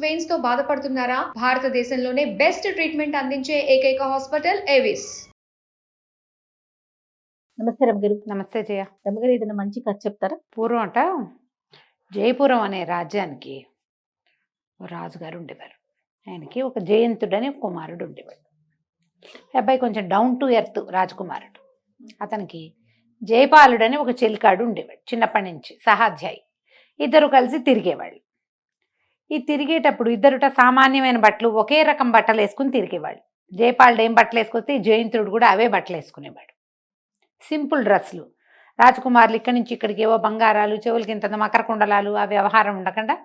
Veins తో బాధపడుతున్నారా? భారతదేశంలోనే బెస్ట్ ట్రీట్మెంట్ అందించే ఏకైక హాస్పిటల్ ఏవిస్. నమస్తే రమగారు. నమస్తే జయ. రమగారు, ఏదైనా మంచి కథ చెప్తారా? పూర్వం అట జయపురం అనే రాజ్యానికి రాజుగారు ఉండేవారు. ఆయనకి ఒక జయంతుడని ఒక కుమారుడు ఉండేవాడు. అబ్బాయి కొంచెం డౌన్ టు ఎర్త్ రాజకుమారుడు. అతనికి జయపాలుడని ఒక చెలికాడు ఉండేవాడు. చిన్నప్పటి నుంచి సహాధ్యాయి. ఇద్దరు కలిసి తిరిగేవాళ్ళు. ఈ తిరిగేటప్పుడు ఇద్దరుట సామాన్యమైన బట్టలు, ఒకే రకం బట్టలు వేసుకుని తిరిగేవాళ్ళు. జయపాలుడు ఏం బట్టలు వేసుకొస్తే జయంతుడు కూడా అవే బట్టలు వేసుకునేవాడు. సింపుల్ డ్రెస్సులు. రాజకుమారులు ఇక్కడి నుంచి ఇక్కడికి ఏవో బంగారాలు, చెవులకి ఇంత మకర కుండలాలు, ఆ వ్యవహారం ఉండకుండా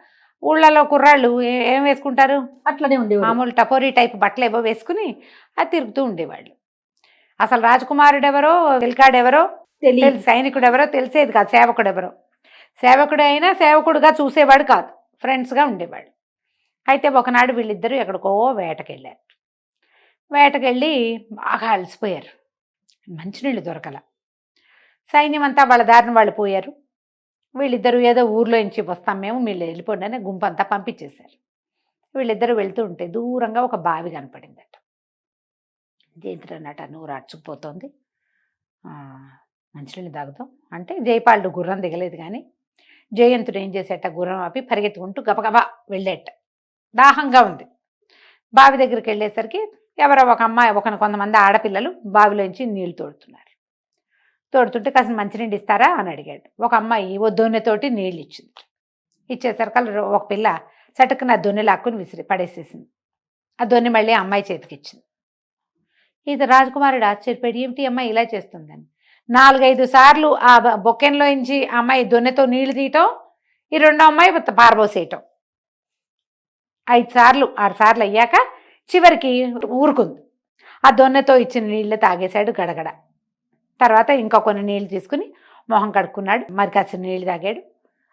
ఊళ్ళలో కుర్రాళ్ళు ఏం వేసుకుంటారు, అట్లనే ఉండేవాడు. మామూలు టపోరీ టైప్ బట్టలు ఏవో వేసుకుని అది తిరుగుతూ ఉండేవాళ్ళు. అసలు రాజకుమారుడు ఎవరో, వెల్కాడెవరో తెలియదు, సైనికుడు ఎవరో తెలిసేది కాదు, సేవకుడు ఎవరో. సేవకుడు అయినా సేవకుడుగా చూసేవాడు కాదు, ఫ్రెండ్స్గా ఉండేవాడు. అయితే ఒకనాడు వీళ్ళిద్దరూ ఎక్కడికో వేటకెళ్ళారు. వేటకెళ్ళి బాగా అలసిపోయారు. మంచినీళ్ళు దొరకల. సైన్యం అంతా వాళ్ళ దారిని వాళ్ళు పోయారు. వీళ్ళిద్దరూ ఏదో ఊర్లో నుంచి వస్తాం మేము, వీళ్ళు వెళ్ళిపోండి అని గుంపంతా పంపించేశారు. వీళ్ళిద్దరూ వెళ్తూ ఉంటే దూరంగా ఒక బావి కనపడిందట. జయంతుడన్నట, నువ్వు రాచుకుపోతోంది, మంచినీళ్ళు తాగుతాం అంటే జయపాలుడు గుర్రం దిగలేదు. కానీ జయంతుడు ఏం చేసేట, గుర్రం ఆపి పరిగెత్తుకుంటూ గబగబా వెళ్ళేట. దాహంగా ఉంది. బావి దగ్గరికి వెళ్ళేసరికి ఎవరో ఒక అమ్మాయి, కొంతమంది ఆడపిల్లలు బావిలోంచి నీళ్లు తోడుతున్నారు. తోడుతుంటే కాస్త మంచినీళ్ళు ఇస్తారా అని అడిగాడు. ఒక అమ్మాయి ఓ దొన్నెతోటి నీళ్ళు ఇచ్చింది. ఇచ్చేసరికి ఒక పిల్ల చటుకున ఆ దొన్నె లాక్కుని విసిరి పడేసేసింది. ఆ దొన్నె మళ్ళీ అమ్మాయి చేతికి ఇచ్చింది. ఇది రాజకుమారుడు ఆశ్చర్యపడి, ఏమిటి అమ్మాయి ఇలా చేస్తుందని 4-5 సార్లు ఆ బొక్కెన్లో నుంచి అమ్మాయి దొన్నెతో నీళ్లు తీయటం, ఈ రెండో అమ్మాయి పారబోసేయటం. 5 సార్లు 6 సార్లు అయ్యాక చివరికి ఊరుకుంది. ఆ దొన్నెతో ఇచ్చిన నీళ్ళు తాగేశాడు గడగడ. తర్వాత ఇంకా కొన్ని నీళ్లు తీసుకుని మొహం కడుక్కున్నాడు. మరి కాసిన నీళ్ళు తాగాడు.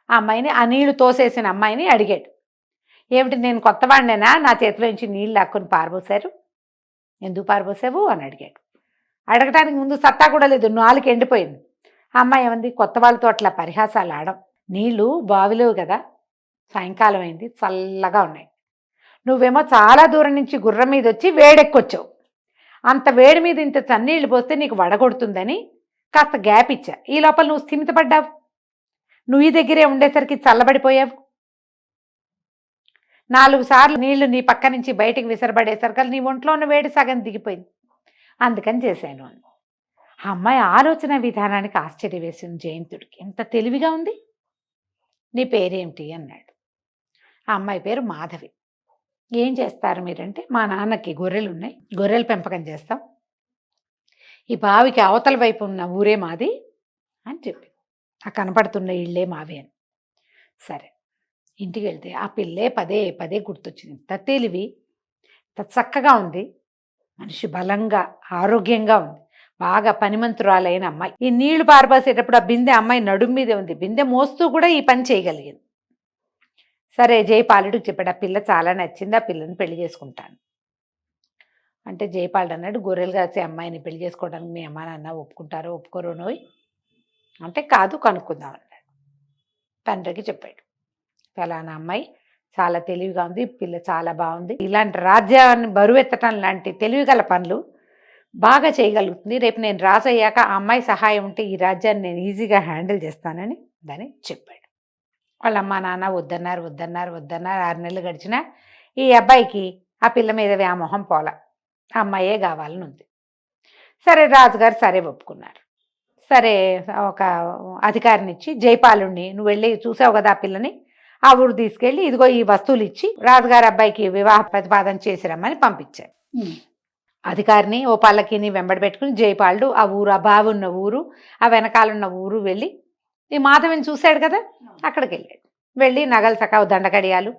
ఆ అమ్మాయిని, ఆ నీళ్లు తోసేసిన అమ్మాయిని అడిగాడు, ఏమిటి నేను కొత్తవాడినేనా, నా చేతిలో నుంచి నీళ్ళు లాక్కుని పారబోసారు, ఎందుకు పారబోసావు అని అడిగాడు. అడగటానికి ముందు సత్తా కూడా లేదు, నాలుగు ఎండిపోయింది. ఆ అమ్మాయి ఏమంది, కొత్త వాళ్ళతో అట్లా పరిహాసాలు ఆడం, నీళ్ళు బావిలో కదా, సాయంకాలం అయింది, చల్లగా ఉన్నాయి, నువ్వేమో చాలా దూరం నుంచి గుర్రం మీద వచ్చి వేడెక్కొచ్చావు, అంత వేడి మీద ఇంత చన్నీళ్ళు పోస్తే నీకు వడగొడుతుందని కాస్త గ్యాప్ ఇచ్చా, ఈ లోపల నువ్వు స్థిమితపడ్డావు, నువ్వు ఈ దగ్గరే ఉండేసరికి చల్లబడిపోయావు, 4 సార్లు నీళ్లు నీ పక్క నుంచి బయటికి విసరబడేసరికి నీ ఒంట్లో ఉన్న వేడి సగం దిగిపోయింది, అందుకని చేశాను అని. ఆ అమ్మాయి ఆలోచన విధానానికి ఆశ్చర్య వేసింది జయంతుడికి. ఎంత తెలివిగా ఉంది, నీ పేరేమిటి అన్నాడు. ఆ అమ్మాయి పేరు మాధవి. ఏం చేస్తారు మీరంటే, మా నాన్నకి గొర్రెలు ఉన్నాయి, గొర్రెల పెంపకం చేస్తాం, ఈ బావికి అవతల వైపు ఉన్న ఊరే మాది అని చెప్పి, ఆ కనపడుతున్న ఇళ్ళే మావి అని. సరే, ఇంటికి వెళ్తే ఆ పిల్లే పదే పదే గుర్తొచ్చింది. ఇంత తెలివి, ఇంత చక్కగా ఉంది, మనిషి బలంగా ఆరోగ్యంగా ఉంది, బాగా పనిమంతురాలైన అమ్మాయి. ఈ నీళ్లు పారబోసేటప్పుడు ఆ బిందె అమ్మాయి నడుము మీదే ఉంది, బిందె మోస్తూ కూడా ఈ పని చేయగలిగింది. సరే, జయపాలుడికి చెప్పాడు, ఆ పిల్ల చాలా నచ్చింది, ఆ పిల్లని పెళ్లి చేసుకుంటాను అంటే జయపాలుడు అన్నాడు, గొర్రెలు కాసే అమ్మాయిని పెళ్లి చేసుకోవడానికి మీ అమ్మ నాన్న ఒప్పుకుంటారో ఒప్పుకోరో నోయ్ అంటే, కాదు కనుక్కుందాం అన్నాడు. తండ్రికి చెప్పాడు, ఫలానా అమ్మాయి చాలా తెలివిగా ఉంది, పిల్ల చాలా బాగుంది, ఇలాంటి రాజ్యాన్ని బరువెత్తటం లాంటి తెలివి గల పనులు బాగా చేయగలుగుతుంది, రేపు నేను రాజయ్యాక ఆ అమ్మాయి సహాయం ఉంటే ఈ రాజ్యాన్ని నేను ఈజీగా హ్యాండిల్ చేస్తానని దాన్ని చెప్పాడు. వాళ్ళ అమ్మ నాన్న వద్దన్నారు వద్దన్నారు వద్దన్నారు. 6 నెలలు గడిచినా ఈ అబ్బాయికి ఆ పిల్ల మీద వ్యామోహం పోల, ఆ అమ్మాయే కావాలని ఉంది. సరే, రాజుగారు సరే ఒప్పుకున్నారు. సరే, ఒక అధికారిని ఇచ్చి, జయపాలుడిని, నువ్వు వెళ్ళి చూసావు కదా ఆ పిల్లని, ఆ ఊరు తీసుకెళ్ళి ఇదిగో ఈ వస్తువులు ఇచ్చి రాజుగారి అబ్బాయికి వివాహ ప్రతిపాదన చేసిరమ్మని పంపించారు. అధికారిని ఓ పల్లకిని వెంబడి పెట్టుకుని జయపాలుడు ఆ ఊరు, ఆ బావి ఉన్న ఊరు, ఆ వెనకాలన్న ఊరు వెళ్ళి, ఈ మాధవిని చూశాడు కదా, అక్కడికి వెళ్ళాడు. వెళ్ళి నగలు సకావు, దండకడియాలు,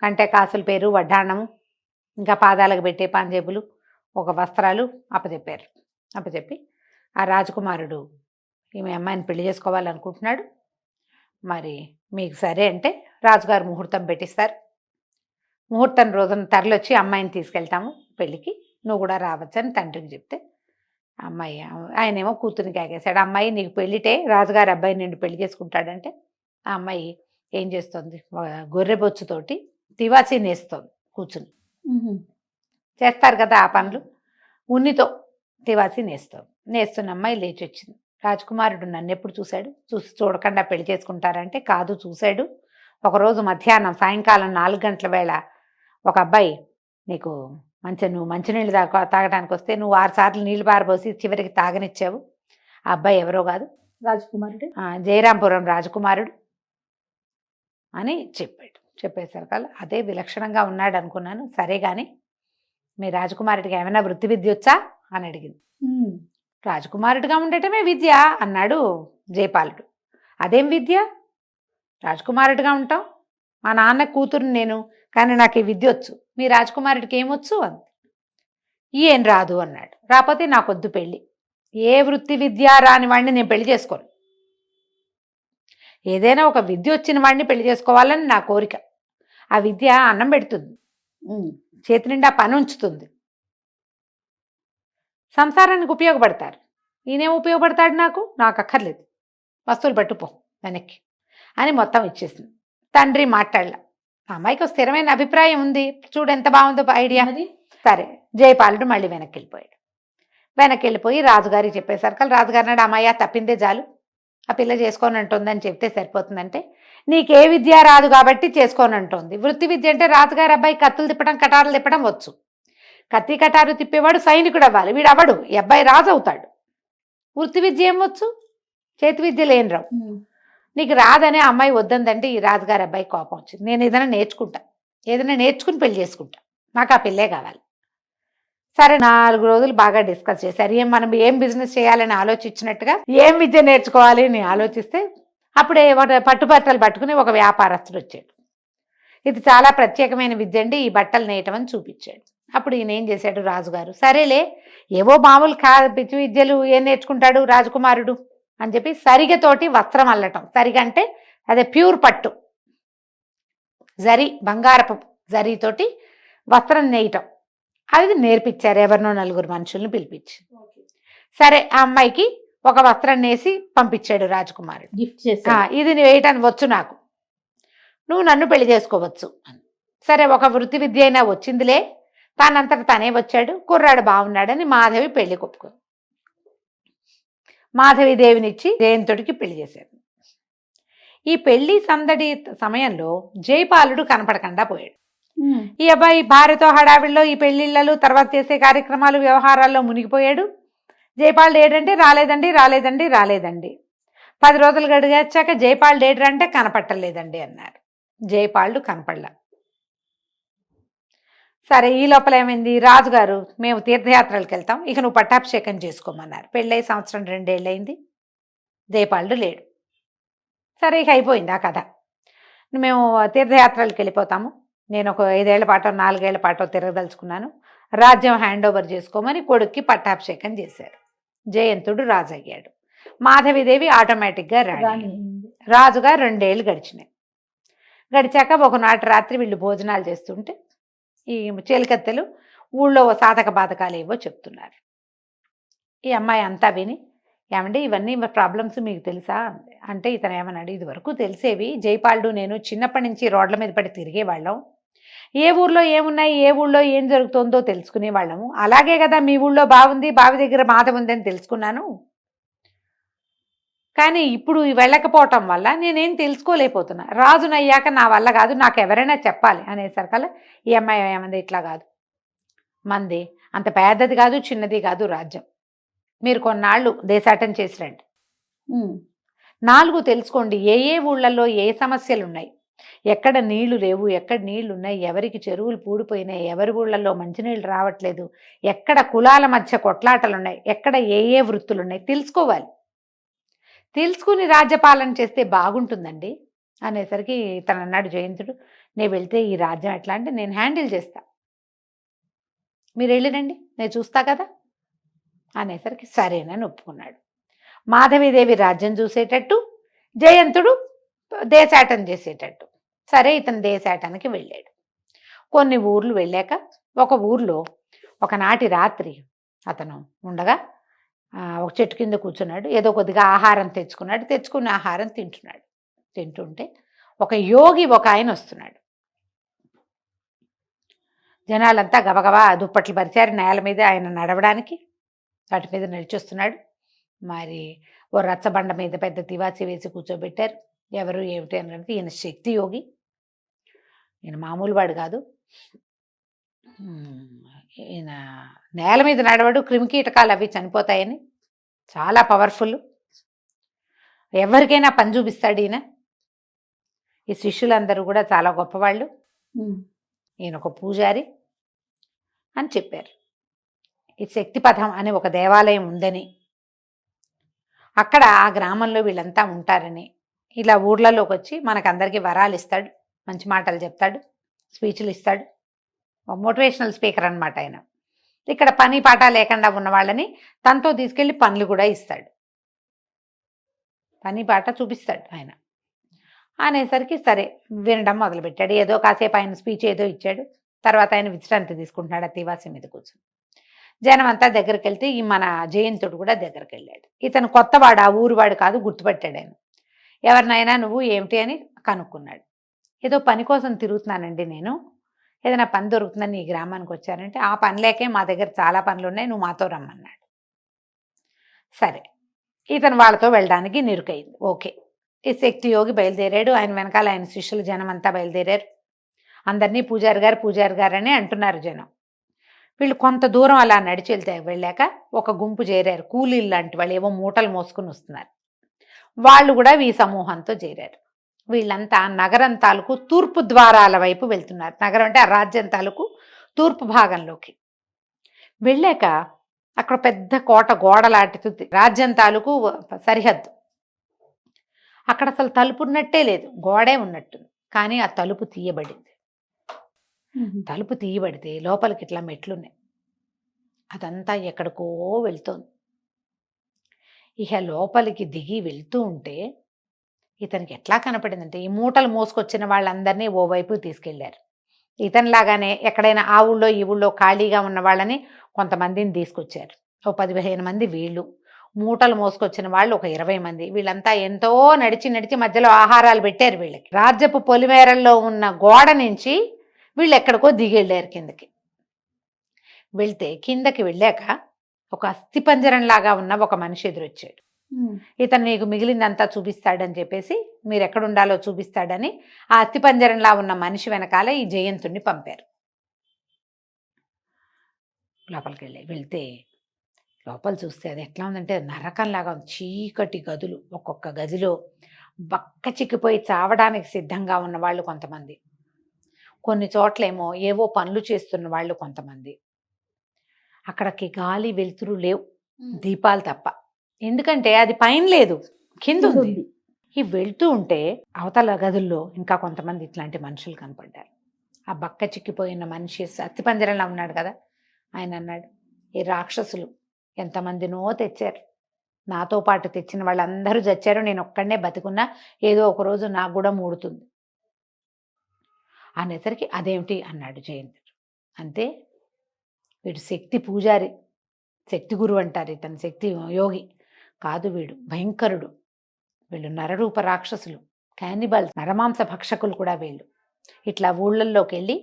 కంటే కాసుల పేరు, వడ్డాణము, ఇంకా పాదాలకు పెట్టే పంజేబులు, ఒక వస్త్రాలు అప్పచెప్పారు. అప్పచెప్పి, ఆ రాజకుమారుడు ఈమె అమ్మాయిని పెళ్లి చేసుకోవాలనుకుంటున్నాడు, మరి మీకు సరే అంటే రాజుగారు ముహూర్తం పెట్టిస్తారు, ముహూర్తం రోజున తరలొచ్చి అమ్మాయిని తీసుకెళ్తాము పెళ్ళికి, నువ్వు కూడా రావచ్చని తండ్రికి చెప్తే, అమ్మాయి, ఆయనేమో కూతురిని కాగేశాడు, అమ్మాయి నీకు పెళ్ళిటే రాజుగారి అబ్బాయి నిన్ను పెళ్లి చేసుకుంటాడంటే, ఆ అమ్మాయి ఏం చేస్తుంది, గొర్రె బొచ్చుతోటి తివాచి నేస్తోంది కూర్చుని. చేస్తారు కదా ఆ పనులు. ఉన్నితో తివాచి నేస్తోంది. నేస్తున్న అమ్మాయి లేచి వచ్చింది. రాజకుమారుడు నన్ను ఎప్పుడు చూశాడు? చూడకుండా పెళ్లి చేసుకుంటారంటే కాదు, చూశాడు. ఒకరోజు మధ్యాహ్నం సాయంకాలం 4 గంటల వేళ ఒక అబ్బాయి నీకు నువ్వు మంచినీళ్ళు తాగడానికి వస్తే నువ్వు 6 సార్లు నీళ్లు పారబోసి చివరికి తాగనిచ్చావు. ఆ అబ్బాయి ఎవరో కాదు, రాజకుమారుడు, జయరాంపురం రాజకుమారుడు అని చెప్పాడు. చెప్పేసరికల్లా అదే విలక్షణంగా ఉన్నాడు అనుకున్నాను. సరే కానీ మీ రాజకుమారుడికి ఏమైనా వృత్తి విద్య వచ్చా అని అడిగింది. రాజకుమారుడిగా ఉండటమే విద్య అన్నాడు జయపాలుడు. అదేం విద్య? రాజకుమారుడిగా ఉంటాం, మా నాన్న కూతురు నేను, కానీ నాకు ఈ విద్య వచ్చు. మీ రాజకుమారుడికి ఏమొచ్చు అంది. ఏం రాదు అన్నాడు. రాకపోతే నాకొద్దు పెళ్ళి. ఏ వృత్తి విద్య రాని వాడిని నేను పెళ్లి చేసుకోను. ఏదైనా ఒక విద్య వచ్చిన వాడిని పెళ్లి చేసుకోవాలని నా కోరిక. ఆ విద్య అన్నం పెడుతుంది, చేతి నిండా పని ఉంచుతుంది, సంసారానికి ఉపయోగపడతారు. ఈయనేం ఉపయోగపడతాడు? నాకు అక్కర్లేదు, వస్తువులు పట్టుపో వెనక్కి అని మొత్తం ఇచ్చేసింది. తండ్రి మాట్లాడలా. అమ్మాయికి స్థిరమైన అభిప్రాయం ఉంది, చూడు ఎంత బాగుందో ఐడియా. సరే, జయపాలుడు మళ్ళీ వెనక్కి వెళ్ళిపోయి రాజుగారికి చెప్పేసరికి రాజుగారు నాడు అమ్మాయి తప్పిందే చాలు, ఆ పిల్ల చేసుకోనంటుందని చెప్తే సరిపోతుందంటే, నీకే విద్య రాదు కాబట్టి చేసుకోనంటుంది. వృత్తి విద్య అంటే రాజుగారి అబ్బాయి కత్తులు తిప్పడం కటారులు తిప్పడం వచ్చు. కత్తి కటారు తిప్పేవాడు సైనికుడు అవ్వాలి, వీడు అవ్వడు, ఈ అబ్బాయి రాజు అవుతాడు. వృత్తి విద్య ఏమొచ్చు? చేతి విద్య లేని రావు. నీకు రాదనే అమ్మాయి వద్దందంటే ఈ రాజుగారి అబ్బాయి కోపం వచ్చింది. నేను ఏదైనా నేర్చుకుని పెళ్లి చేసుకుంటా, నాకు ఆ పిల్లే కావాలి. సరే, 4 రోజులు బాగా డిస్కస్ చేశారు. మనం ఏం బిజినెస్ చేయాలని ఆలోచించినట్టుగా ఏం విద్య నేర్చుకోవాలి అని ఆలోచిస్తే అప్పుడే పట్టుబట్టలు పట్టుకుని ఒక వ్యాపారస్తుడు వచ్చాడు. ఇది చాలా ప్రత్యేకమైన విద్య అండి, ఈ బట్టలు నేయటం అని చూపించాడు. అప్పుడు ఈయన ఏం చేశాడు రాజుగారు, సరేలే ఏవో మామూలు పిచ్చి విద్యలు ఏం నేర్చుకుంటాడు రాజకుమారుడు అని చెప్పి సరిగతోటి వస్త్రం అల్లటం. సరిగ అంటే అదే ప్యూర్ పట్టు, బంగారపు జరీతోటి వస్త్రం నేయటం, అది నేర్పించారు. ఎవరినో 4 మనుషుల్ని పిలిపించి. సరే, ఆ అమ్మాయికి ఒక వస్త్రం నేసి పంపించాడు రాజకుమారుడు. గిఫ్ట్ చేశాడు. ఇది వేయటానికి వచ్చు నాకు, నువ్వు నన్ను పెళ్లి చేసుకోవచ్చు అని. సరే, ఒక వృత్తి విద్య అయినా వచ్చిందిలే, తానంతట తనే వచ్చాడు, కుర్రాడు బాగున్నాడని మాధవి పెళ్లి కొప్పుకుంది. మాధవిదేవినిచ్చి జయంతుడికి పెళ్లి చేశారు. ఈ పెళ్లి సందడి సమయంలో జయపాలుడు కనపడకుండా పోయాడు. ఈ అబ్బాయి భార్యతో హడావిడిలో ఈ పెళ్లిళ్ళలు తర్వాత చేసే కార్యక్రమాలు వ్యవహారాల్లో మునిగిపోయాడు. జయపాలుడు ఏడంటే రాలేదండి. 10 రోజులు గడిగాక జయపాలుడు ఏడంటే కనపట్టలేదండి అన్నారు. జయపాలుడు కనపడలా. సరే, ఈ లోపల ఏమైంది, రాజుగారు మేము తీర్థయాత్రలకు వెళ్తాం, ఇక నువ్వు పట్టాభిషేకం చేసుకోమన్నారు. పెళ్ళై 1 సంవత్సరం 2 ఏళ్ళు అయింది, జయపాలుడు లేడు. సరే, ఇక అయిపోయింది ఆ కథ. మేము తీర్థయాత్రలకు వెళ్ళిపోతాము, నేను ఒక 5 ఏళ్ల పాటో 4 ఏళ్ల పాటో తిరగదలుచుకున్నాను, రాజ్యం హ్యాండ్ ఓవర్ చేసుకోమని కొడుక్కి పట్టాభిషేకం చేశారు. జయంతుడు రాజు అయ్యాడు. మాధవిదేవి ఆటోమేటిక్గా రాణి. రాజుగా 2 ఏళ్ళు గడిచినాయి. గడిచాక ఒకనాటి రాత్రి వీళ్ళు భోజనాలు చేస్తుంటే ఈ చేలికత్తెలు ఊళ్ళో సాధక బాధకాలు ఏవో చెప్తున్నారు. ఈ అమ్మాయి అంతా విని, ఏమండి ఇవన్నీ ప్రాబ్లమ్స్ మీకు తెలుసా అంటే ఇతను ఏమన్నాడు, ఇది వరకు తెలిసేవి, జయపాలుడు నేను చిన్నప్పటి నుంచి రోడ్ల మీద పడి తిరిగేవాళ్ళం, ఏ ఊర్లో ఏమున్నాయి ఏ ఊళ్ళో ఏం జరుగుతుందో తెలుసుకునే వాళ్ళము, అలాగే కదా మీ ఊళ్ళో బాగుంది, బావి దగ్గర మాధ ఉందని తెలుసుకున్నాను, కానీ ఇప్పుడు వెళ్ళకపోవటం వల్ల నేనేం తెలుసుకోలేకపోతున్నా, రాజునయ్యాక నా వల్ల కాదు, నాకు ఎవరైనా చెప్పాలి అనేసరికల్లా ఈ అమ్మాయి ఏమంది, ఇట్లా కాదు, మంది అంత పెద్దది కాదు చిన్నది కాదు రాజ్యం, మీరు కొన్నాళ్ళు దేశాటం చేసి రండి, 4 తెలుసుకోండి ఏ ఊళ్ళల్లో ఏ సమస్యలు ఉన్నాయి, ఎక్కడ నీళ్లు లేవు, ఎక్కడ నీళ్లు ఉన్నాయి, ఎవరికి చెరువులు పూడిపోయినాయి, ఎవరి ఊళ్ళల్లో మంచినీళ్ళు రావట్లేదు, ఎక్కడ కులాల మధ్య కొట్లాటలు ఉన్నాయి, ఎక్కడ ఏ వృత్తులు ఉన్నాయి తెలుసుకోవాలి, తెలుసుకుని రాజ్యపాలన చేస్తే బాగుంటుందండి అనేసరికి తను అన్నాడు జయంతుడు, నేను వెళ్తే ఈ రాజ్యం ఎట్లా అంటే నేను హ్యాండిల్ చేస్తా, మీరు వెళ్ళిరండి నేను చూస్తా కదా అనేసరికి సరేనని ఒప్పుకున్నాడు. మాధవీదేవి రాజ్యం చూసేటట్టు, జయంతుడు దేశాటం చేసేటట్టు. సరే, ఇతను దేశాటానికి వెళ్ళాడు. కొన్ని ఊర్లు వెళ్ళాక ఒక ఊర్లో ఒకనాటి రాత్రి అతను ఉండగా ఒక చెట్టు కింద కూర్చున్నాడు, ఏదో కొద్దిగా ఆహారం తెచ్చుకున్న ఆహారం తింటుంటే ఒక యోగి ఒక ఆయన వస్తున్నాడు. జనాలంతా గబగబా దుప్పట్లు పరిచారు నేల మీద ఆయన నడవడానికి. వాటి మీద నడిచొస్తున్నాడు. మరి ఓ రచ్చబండ మీద పెద్ద తివాచి వేసి కూర్చోబెట్టారు. ఎవరు ఏమిటి అని అంటే ఈయన శక్తి యోగి, ఈయన మామూలు వాడు కాదు. ఈయన నేల మీద నడవడు, క్రిమికీటకాలు అవి చనిపోతాయని చాలా పవర్ఫుల్. ఎవరికైనా పని చూపిస్తాడు ఈయన. ఈ శిష్యులందరూ కూడా చాలా గొప్పవాళ్ళు. ఈయన ఒక పూజారి అని చెప్పారు. ఈ శక్తిపథం అనే ఒక దేవాలయం ఉందని, అక్కడ ఆ గ్రామంలో వీళ్ళంతా ఉంటారని, ఇలా ఊర్లలోకి వచ్చి మనకందరికీ వరాలు ఇస్తాడు, మంచి మాటలు చెప్తాడు, స్పీచ్లు ఇస్తాడు. మోటివేషనల్ స్పీకర్ అనమాట ఆయన. ఇక్కడ పని పాట లేకుండా ఉన్న వాళ్ళని తనతో తీసుకెళ్ళి పనులు కూడా ఇస్తాడు, పని పాట చూపిస్తాడు ఆయన. అనేసరికి సరే వినడం మొదలుపెట్టాడు. ఏదో కాసేపు ఆయన స్పీచ్ ఏదో ఇచ్చాడు. తర్వాత ఆయన విశ్రాంతి తీసుకుంటున్నాడు ఆ తివాసి మీద కూర్చొని. జనం అంతా దగ్గరికి వెళ్తే ఈ మన జయంతుడు కూడా దగ్గరికి వెళ్ళాడు. ఇతను కొత్తవాడు, ఆ ఊరివాడు కాదు, గుర్తుపట్టాడు ఆయన. ఎవరినైనా నువ్వు ఏమిటి అని కనుక్కున్నాడు. ఏదో పని కోసం తిరుగుతున్నానండి నేను, ఏదైనా పని దొరుకుతుందని ఈ గ్రామానికి వచ్చానంటే, ఆ పని లేకే మా దగ్గర చాలా పనులు ఉన్నాయి, నువ్వు మాతో రమ్మన్నాడు. సరే ఇతను వాళ్ళతో వెళ్ళడానికి నిరుకైంది. ఓకే, ఈ శక్తి యోగి బయలుదేరాడు. ఆయన వెనకాల ఆయన శిష్యులు జనం అంతా బయలుదేరారు. అందరినీ పూజారి గారు పూజారి గారు అని అంటున్నారు జనం. వీళ్ళు కొంత దూరం అలా నడిచి వెళ్ళాక ఒక గుంపు చేరారు, కూలీలు లాంటి వాళ్ళు, ఏవో మూటలు మోసుకుని వస్తున్నారు. వాళ్ళు కూడా ఈ సమూహంతో చేరారు. వీళ్ళంతా నగరం తాలూకు తూర్పు ద్వారాల వైపు వెళ్తున్నారు. నగరం అంటే ఆ రాజ్యం తాలూకు తూర్పు భాగంలోకి వెళ్ళాక అక్కడ పెద్ద కోట గోడలాంటిది రాజ్యం తాలూకు సరిహద్దు. అక్కడ అసలు తలుపు ఉన్నట్టే లేదు, గోడే ఉన్నట్టుంది. కానీ ఆ తలుపు తీయబడింది. తలుపు తీయబడితే లోపలికి ఇట్లా మెట్లున్నాయి. అదంతా ఎక్కడికో వెళ్తోంది. ఇక లోపలికి దిగి వెళ్తూ ఉంటే ఇతనికి ఎట్లా కనపడిందంటే, ఈ మూటలు మోసుకొచ్చిన వాళ్ళందరినీ ఓవైపు తీసుకెళ్లారు. ఇతనిలాగానే ఎక్కడైనా ఆ ఊళ్ళో ఈ ఊళ్ళో ఖాళీగా ఉన్న వాళ్ళని కొంతమందిని తీసుకొచ్చారు. ఓ 15 మంది వీళ్ళు, మూటలు మోసుకొచ్చిన వాళ్ళు ఒక 20 మంది. వీళ్ళంతా ఎంతో నడిచి నడిచి మధ్యలో ఆహారాలు పెట్టారు వీళ్ళకి. రాజ్యపు పొలిమేరల్లో ఉన్న గోడ నుంచి వీళ్ళు ఎక్కడికో దిగెళ్ళారు కిందకి. వెళ్తే కిందకి వెళ్ళాక ఒక అస్థిపంజరంలాగా ఉన్న ఒక మనిషి ఎదురొచ్చాడు. ఇతను నీకు మిగిలిందంతా చూపిస్తాడని చెప్పేసి, మీరు ఎక్కడుండాలో చూపిస్తాడని ఆ అస్థిపంజరంలా ఉన్న మనిషి వెనకాల ఈ జయంతుణ్ణి పంపారు. లోపలికి వెళ్తే లోపల చూస్తే అది ఎట్లా ఉందంటే నరకంలాగా ఉంది. చీకటి గదులు, ఒక్కొక్క గదిలో బక్క చిక్కిపోయి చావడానికి సిద్ధంగా ఉన్న వాళ్ళు కొంతమంది, కొన్ని చోట్లేమో ఏవో పనులు చేస్తున్న వాళ్ళు కొంతమంది. అక్కడికి గాలి వెలుతురు లేవు, దీపాలు తప్ప. ఎందుకంటే అది పైన లేదు, కింద ఉంది. ఈ వెళ్తూ ఉంటే అవతల గదుల్లో ఇంకా కొంతమంది ఇట్లాంటి మనుషులు కనపడ్డారు. ఆ బక్క చిక్కిపోయిన మనిషి అస్థిపంజరంలో ఉన్నాడు కదా, ఆయన అన్నాడు, ఈ రాక్షసులు ఎంతమందినో తెచ్చారు, నాతో పాటు తెచ్చిన వాళ్ళందరూ చచ్చారు, నేను ఒక్కడనే బతికున్నా, ఏదో ఒక రోజు నాకు కూడా మూడుతుంది అనేసరికి అదేమిటి అన్నాడు జయంతుడు. అంతే, వీడు శక్తి పూజారి, శక్తి గురువు అంటారు ఇతను, శక్తి యోగి కాదు, వీడు భయంకరుడు. వీళ్ళు నరరూప రాక్షసులు, క్యానిబల్, నరమాంస భక్షకులు కూడా వీళ్ళు. ఇట్లా ఊళ్ళల్లోకి వెళ్ళి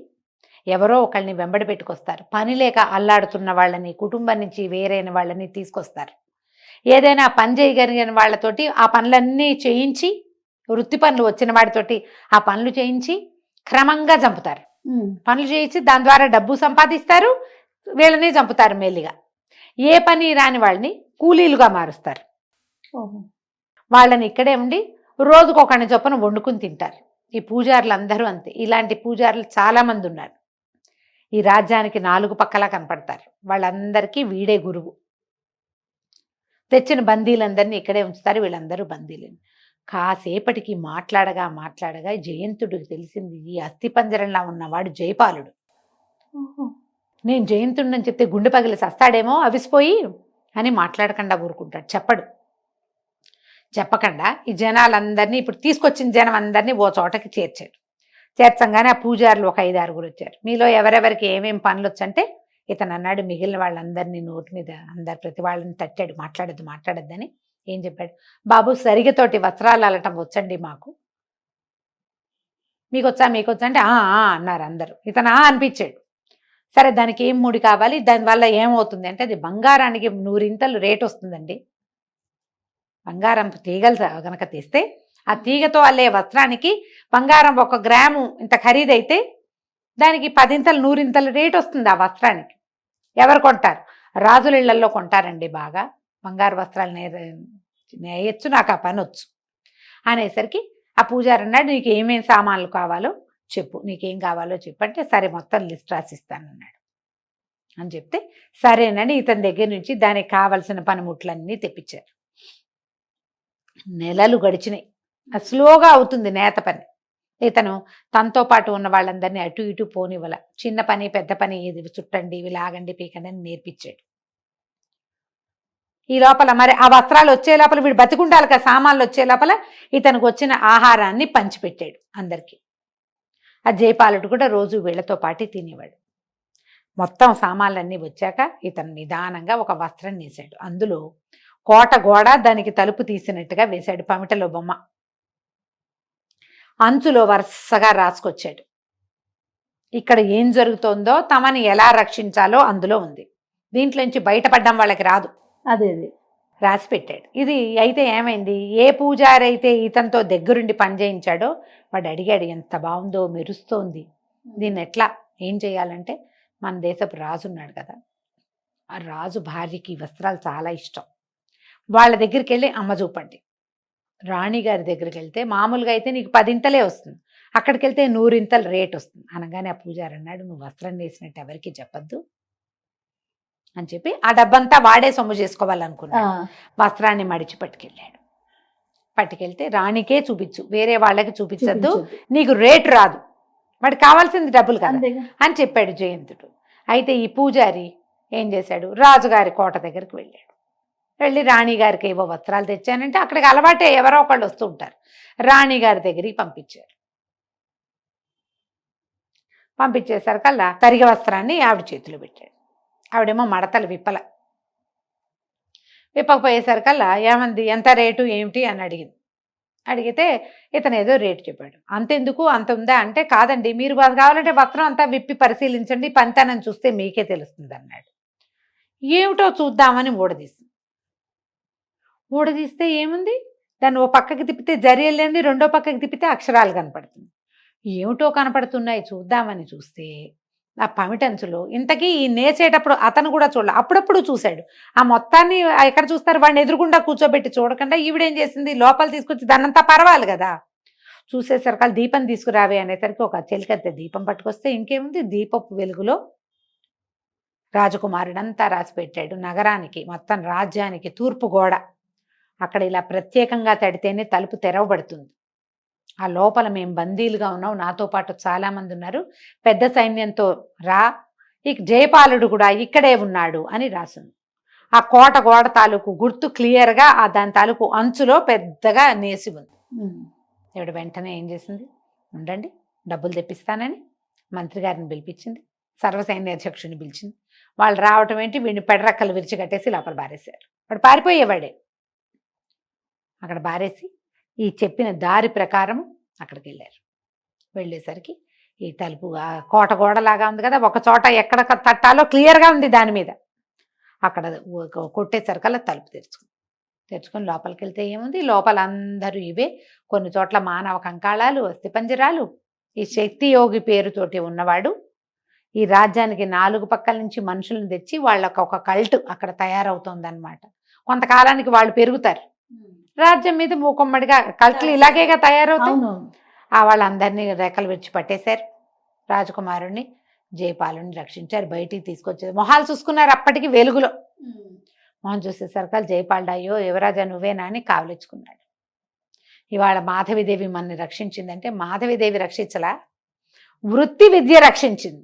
ఎవరో ఒకళ్ళని వెంబడి పెట్టుకొస్తారు. పని లేక అల్లాడుతున్న వాళ్ళని, కుటుంబం నుంచి వేరైన వాళ్ళని తీసుకొస్తారు. ఏదైనా పని చేయగలిగిన వాళ్ళతోటి ఆ పనులన్నీ చేయించి, వృత్తి పనులు వచ్చిన వాడితోటి ఆ పనులు చేయించి క్రమంగా చంపుతారు. పనులు చేయించి దాని ద్వారా డబ్బు సంపాదిస్తారు, వీళ్ళని చంపుతారు మెల్లిగా. ఏ పని రాని వాళ్ళని కూలీలుగా మారుస్తారు. వాళ్ళని ఇక్కడే ఉండి రోజుకొకరిని చొప్పున వండుకుని తింటారు. ఈ పూజారులు అందరూ అంతే. ఇలాంటి పూజారులు చాలా మంది ఉన్నారు. ఈ రాజ్యానికి 4 పక్కలా కనపడతారు. వాళ్ళందరికీ వీడే గురువు. తెచ్చిన బందీలందరినీ ఇక్కడే ఉంచుతారు. వీళ్ళందరూ బందీలని. కాసేపటికి మాట్లాడగా మాట్లాడగా జయంతుడికి తెలిసింది, ఈ అస్థిపంజరంలా ఉన్నవాడు జయపాలుడు. నేను జయంతుడిని చెప్తే గుండె పగిలి సస్తాడేమో అవిసిపోయి అని మాట్లాడకుండా ఊరుకుంటాడు, చెప్పడు. చెప్పకుండా ఈ జనాలందరినీ, ఇప్పుడు తీసుకొచ్చిన జనం అందరినీ ఓ చోటకి చేర్చాడు. చేర్చంగానే ఆ పూజారులు ఒక 5-6 వచ్చారు. మీలో ఎవరెవరికి ఏమేం పనులు వచ్చంటే ఇతను అన్నాడు, మిగిలిన వాళ్ళందరినీ నోటి మీద ప్రతి వాళ్ళని తట్టాడు, మాట్లాడద్దని. ఏం చెప్పాడు, బాబు సరిగతోటి వస్త్రాలు అల్లటం వచ్చండి మాకు, మీకొచ్చా అంటే ఆ అన్నారు అందరూ. ఇతను అనిపించాడు. సరే దానికి ఏం ముడి కావాలి, దానివల్ల ఏమవుతుంది అంటే అది బంగారానికి 100 రేట్ వస్తుందండి. బంగారం తీగలు గనక తీస్తే ఆ తీగతో అల్లే వస్త్రానికి బంగారం 1 గ్రాము ఇంత ఖరీదైతే దానికి 10 రేట్ వస్తుంది ఆ వస్త్రానికి. ఎవరు కొంటారు? రాజుల ఇళ్లలో కొంటారండి. బాగా బంగారు వస్త్రాలు నేయచ్చు, నాకు ఆ పని వచ్చు అనేసరికి ఆ పూజారి అన్నాడు, నీకు ఏమేం సామాన్లు కావాలో చెప్పు, నీకేం కావాలో చెప్పు అంటే సరే మొత్తం లిస్ట్ రాసిస్తానన్నాడు. అని చెప్తే సరేనండి ఇతని దగ్గర నుంచి దానికి కావలసిన పనిముట్లన్నీ తెప్పించారు. నెలలు గడిచినాయి. స్లోగా అవుతుంది నేత పని. ఇతను తనతో పాటు ఉన్న వాళ్ళందరినీ అటు ఇటు పోనివ్వాల. చిన్న పని పెద్ద పని ఇది చుట్టండి, ఇవి లాగండి, పీకండి అని నేర్పించాడు. ఈ లోపల మరి ఆ వస్త్రాలు వచ్చే లోపల వీడు బతికుండాలి కదా, సామాన్లు వచ్చే లోపల ఇతనికి వచ్చిన ఆహారాన్ని పంచిపెట్టాడు అందరికీ. ఆ జయపాలుడు కూడా రోజు వీళ్లతో పాటు తినేవాడు. మొత్తం సామాన్లన్నీ వచ్చాక ఇతను నిదానంగా ఒక వస్త్రం నేసాడు. అందులో కోట గోడ దానికి తలుపు తీసినట్టుగా వేశాడు, పమిటలో బొమ్మ. అంచులో వరుసగా రాసుకొచ్చాడు. ఇక్కడ ఏం జరుగుతోందో తమని ఎలా రక్షించాలో అందులో ఉంది. దీంట్లోంచి బయటపడ్డం వాళ్ళకి రాదు. అదే రాసి పెట్టాడు. ఇది అయితే ఏమైంది, ఏ పూజారి అయితే ఇతనితో దగ్గరుండి పని చేయించాడో వాడు అడిగాడు, ఎంత బాగుందో, మెరుస్తోంది, దీన్ని ఎట్లా ఏం చేయాలంటే మన దేశపు రాజు ఉన్నాడు కదా, ఆ రాజు భార్యకి వస్త్రాలు చాలా ఇష్టం. వాళ్ళ దగ్గరికి వెళ్ళి అమ్మ చూపండి. రాణిగారి దగ్గరికి వెళ్తే మామూలుగా అయితే నీకు 10 వస్తుంది, అక్కడికి వెళ్తే 100 రేట్ వస్తుంది అనగానే ఆ పూజారి అన్నాడు, నువ్వు వస్త్రం వేసినట్టు ఎవరికి చెప్పద్దు అని చెప్పి ఆ డబ్బంతా వాడే సొమ్ము చేసుకోవాలనుకున్నాడు. వస్త్రాన్ని మడిచి పట్టుకెళ్తే రాణికే చూపించు, వేరే వాళ్ళకి చూపించద్దు, నీకు రేటు రాదు, వాడికి కావాల్సింది డబ్బులు కదా అని చెప్పాడు జయంతుడు. అయితే ఈ పూజారి ఏం చేశాడు, రాజుగారి కోట దగ్గరికి వెళ్ళాడు. వెళ్ళి రాణిగారికి ఏవో వస్త్రాలు తెచ్చానంటే అక్కడికి అలవాటే ఎవరో ఒకళ్ళు వస్తూ ఉంటారు. రాణిగారి దగ్గరికి పంపించేసరికల్లా తరిగ వస్త్రాన్ని ఆవిడ చేతిలో పెట్టాడు. ఆవిడేమో మడతలు విప్పకపోయేసరికల్లా ఏమంది, ఎంత రేటు ఏమిటి అని అడిగితే ఇతను ఏదో రేటు చెప్పాడు. అంతెందుకు, అంత ఉందా అంటే, కాదండి మీరు కావాలంటే వస్త్రం అంతా విప్పి పరిశీలించండి, పంతనం చూస్తే మీకే తెలుస్తుంది అన్నాడు. ఏమిటో చూద్దామని ఊడదీస్తే ఏముంది, దాన్ని ఓ పక్కకి తిప్పితే జరి వెళ్ళింది, రెండో పక్కకి తిప్పితే అక్షరాలు కనపడుతుంది. ఏమిటో కనపడుతున్నాయి చూద్దామని చూస్తే ఆ పమిటంచులో ఇంతకీ ఈ నేసేటప్పుడు అతను కూడా చూడాలి, అప్పుడప్పుడు చూశాడు. ఆ మొత్తాన్ని ఎక్కడ చూస్తారు, వాడిని ఎదురుగుండా కూర్చోబెట్టి చూడకుండా ఈవిడేం చేసింది, లోపల తీసుకొచ్చి దాన్నంతా పర్వాలి కదా. చూసేసరికి దీపం తీసుకురావే అనేసరికి ఒక చెలికత్తె దీపం పట్టుకొస్తే ఇంకేముంది, దీపపు వెలుగులో రాజకుమారుడంతా రాసి పెట్టాడు. నగరానికి మొత్తం రాజ్యానికి తూర్పు గోడ అక్కడ ఇలా ప్రత్యేకంగా తడితేనే తలుపు తెరవబడుతుంది. ఆ లోపల మేము బందీలుగా ఉన్నాం, నాతో పాటు చాలా మంది ఉన్నారు, పెద్ద సైన్యంతో రా, ఇక జయపాలుడు కూడా ఇక్కడే ఉన్నాడు అని రాసింది. ఆ కోట గోడ తాలూకు గుర్తు క్లియర్గా ఆ దాని తాలూకు అంచులో పెద్దగా నేసి ఉంది. ఎవడు వెంటనే ఏం చేసింది, ఉండండి డబ్బులు తెప్పిస్తానని మంత్రి గారిని పిలిపించింది, సర్వసైన్యాధ్యక్షుని పిలిచింది. వాళ్ళు రావటం ఏంటి, వీడిని పెడరక్కలు విరిచి కట్టేసి లోపల బారేశారు. వాడు పారిపోయేవాడే. అక్కడ బారేసి ఈ చెప్పిన దారి ప్రకారం అక్కడికి వెళ్ళేసరికి ఈ తలుపు కోట గోడలాగా ఉంది కదా, ఒక చోట ఎక్కడ తట్టాలో క్లియర్గా ఉంది దాని మీద. అక్కడ కొట్టేసరికల్లా తలుపు తెరుచుకొని లోపలికి వెళ్తే ఏముంది, లోపల అందరూ ఇవే, కొన్ని చోట్ల మానవ కంకాళాలు, అస్థిపంజరాలు. ఈ శక్తి యోగి పేరుతోటి ఉన్నవాడు ఈ రాజ్యానికి 4 పక్కల నుంచి మనుషులను తెచ్చి వాళ్ళకు ఒక కల్ట్ అక్కడ తయారవుతుంది అనమాట. కొంతకాలానికి వాళ్ళు పెరుగుతారు, రాజ్యం మీద మూకొమ్మడిగా కల్ట్లు ఇలాగేగా తయారవుతాయి. వాళ్ళందరినీ రెక్కలు విడిచి పట్టేశారు. రాజకుమారుణ్ణి జయపాలుని రక్షించారు, బయటికి తీసుకొచ్చారు. మొహాలు చూసుకున్నారు అప్పటికి వెలుగులో. మొహం చూసేసరికి జయపాలుడు, అయ్యో యువరాజా నువ్వేనా అని కావలించుకున్నాడు. ఇవాళ మాధవిదేవి మనని రక్షించిందంటే మాధవిదేవి రక్షించలా, వృత్తి విద్య రక్షించింది.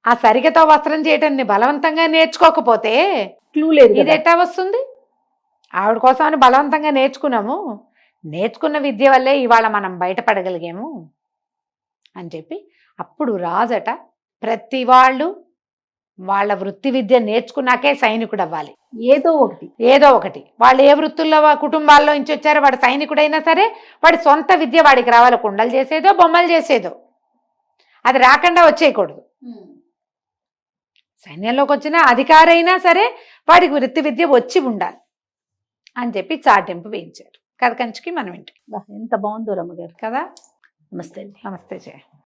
ఆ సరిగతో వస్త్రం చేయటాన్ని బలవంతంగా నేర్చుకోకపోతే క్లూ లేదు, ఇది ఎట్టా వస్తుంది. ఆవిడ కోసమని బలవంతంగా నేర్చుకున్న విద్య వల్లే ఇవాళ మనం బయటపడగలిగాము అని చెప్పి అప్పుడు రాజట ప్రతి వాళ్ళు వాళ్ళ వృత్తి విద్య నేర్చుకున్నాకే సైనికుడు అవ్వాలి. ఏదో ఒకటి వాళ్ళు ఏ వృత్తుల్లో కుటుంబాల్లో నుంచి వచ్చారో వాడు సైనికుడైనా సరే వాడి సొంత విద్య వాడికి రావాలి. కుండలు చేసేదో బొమ్మలు చేసేదో అది రాకుండా వచ్చేయకూడదు. సైన్యంలోకి వచ్చిన అధికారైనా సరే వాడికి వృత్తి విద్య వచ్చి ఉండాలి అని చెప్పి చాటింపు వేయించారు. కథ కంచికి మనం ఇంటికి. ఎంత బాగుందో రమ్మగారు. కదా. నమస్తే అండి. నమస్తే జయ.